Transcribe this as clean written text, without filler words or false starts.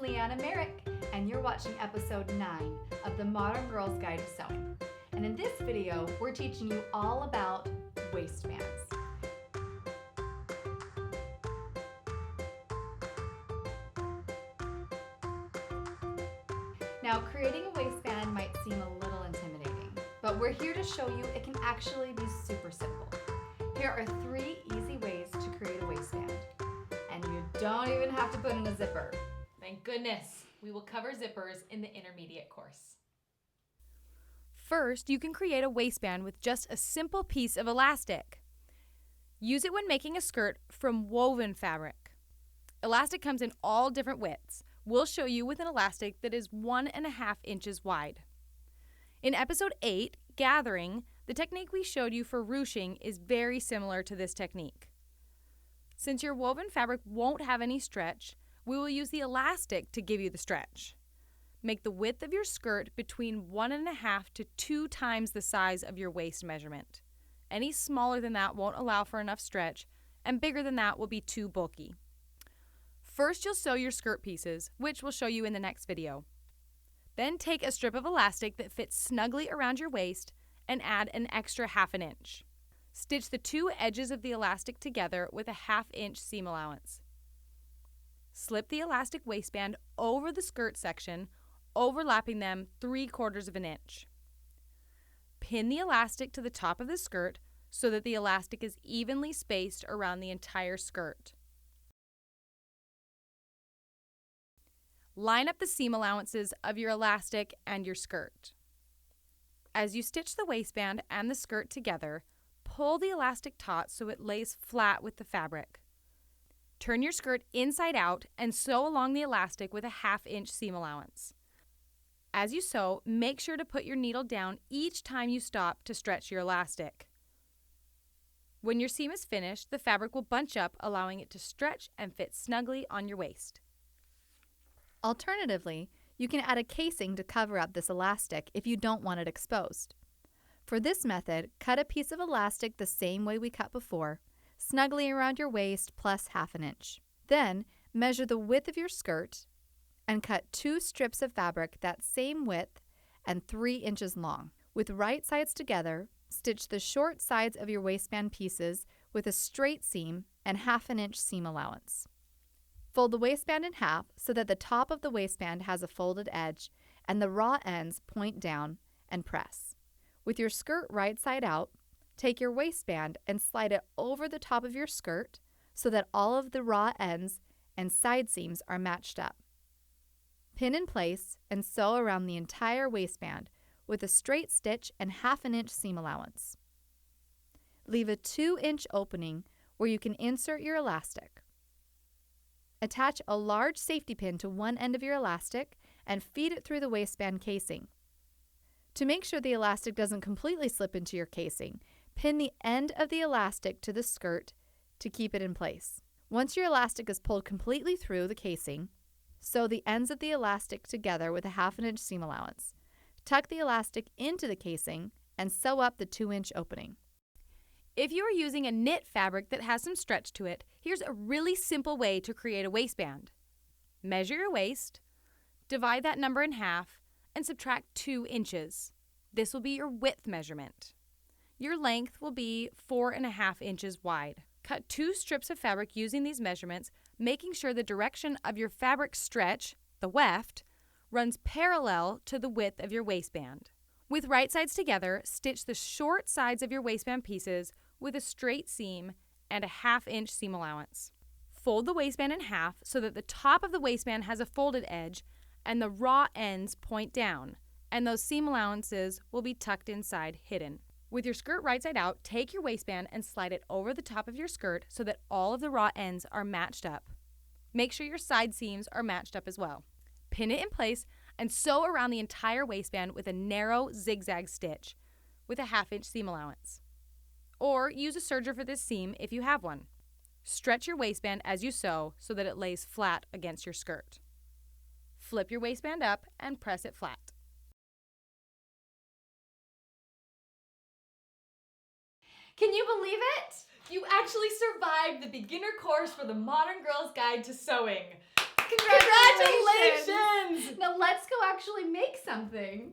Leanna Merrick, and you're watching episode 9 of the Modern Girl's Guide to Sewing. And in this video, we're teaching you all about waistbands. Now, creating a waistband might seem a little intimidating, but we're here to show you it can actually be super simple. Here are 3 easy ways to create a waistband, and you don't even have to put in a zipper. Thank goodness. We will cover zippers in the intermediate course. First, you can create a waistband with just a simple piece of elastic. Use it when making a skirt from woven fabric. Elastic comes in all different widths. We'll show you with an elastic that is 1.5 inches wide. In episode 8, Gathering, the technique we showed you for ruching is very similar to this technique. Since your woven fabric won't have any stretch, we will use the elastic to give you the stretch. Make the width of your skirt between 1.5 to 2 times the size of your waist measurement. Any smaller than that won't allow for enough stretch, and bigger than that will be too bulky. First, you'll sew your skirt pieces, which we'll show you in the next video. Then take a strip of elastic that fits snugly around your waist and add an extra 1/2 inch. Stitch the 2 edges of the elastic together with a 1/2 inch seam allowance. Slip the elastic waistband over the skirt section, overlapping them 3/4 of an inch. Pin the elastic to the top of the skirt so that the elastic is evenly spaced around the entire skirt. Line up the seam allowances of your elastic and your skirt. As you stitch the waistband and the skirt together, pull the elastic taut so it lays flat with the fabric. Turn your skirt inside out and sew along the elastic with a 1/2 inch seam allowance. As you sew, make sure to put your needle down each time you stop to stretch your elastic. When your seam is finished, the fabric will bunch up, allowing it to stretch and fit snugly on your waist. Alternatively, you can add a casing to cover up this elastic if you don't want it exposed. For this method, cut a piece of elastic the same way we cut before, snugly around your waist plus 1/2 inch. Then, measure the width of your skirt and cut 2 strips of fabric that same width and 3 inches long. With right sides together, stitch the short sides of your waistband pieces with a straight seam and 1/2 inch seam allowance. Fold the waistband in half so that the top of the waistband has a folded edge and the raw ends point down, and press. With your skirt right side out, take your waistband and slide it over the top of your skirt so that all of the raw ends and side seams are matched up. Pin in place and sew around the entire waistband with a straight stitch and 1/2 inch seam allowance. Leave a 2-inch opening where you can insert your elastic. Attach a large safety pin to one end of your elastic and feed it through the waistband casing. To make sure the elastic doesn't completely slip into your casing, pin the end of the elastic to the skirt to keep it in place. Once your elastic is pulled completely through the casing, sew the ends of the elastic together with a 1/2 inch seam allowance. Tuck the elastic into the casing and sew up the 2-inch opening. If you are using a knit fabric that has some stretch to it, here's a really simple way to create a waistband. Measure your waist, divide that number in half, and subtract 2 inches. This will be your width measurement. Your length will be 4.5 inches wide. Cut 2 strips of fabric using these measurements, making sure the direction of your fabric stretch, the weft, runs parallel to the width of your waistband. With right sides together, stitch the short sides of your waistband pieces with a straight seam and a 1/2 inch seam allowance. Fold the waistband in half so that the top of the waistband has a folded edge and the raw ends point down, and those seam allowances will be tucked inside, hidden. With your skirt right side out, take your waistband and slide it over the top of your skirt so that all of the raw ends are matched up. Make sure your side seams are matched up as well. Pin it in place and sew around the entire waistband with a narrow zigzag stitch with a 1/2 inch seam allowance. Or use a serger for this seam if you have one. Stretch your waistband as you sew so that it lays flat against your skirt. Flip your waistband up and press it flat. Can you believe it? You actually survived the beginner course for the Modern Girl's Guide to Sewing. Congratulations! go actually make something.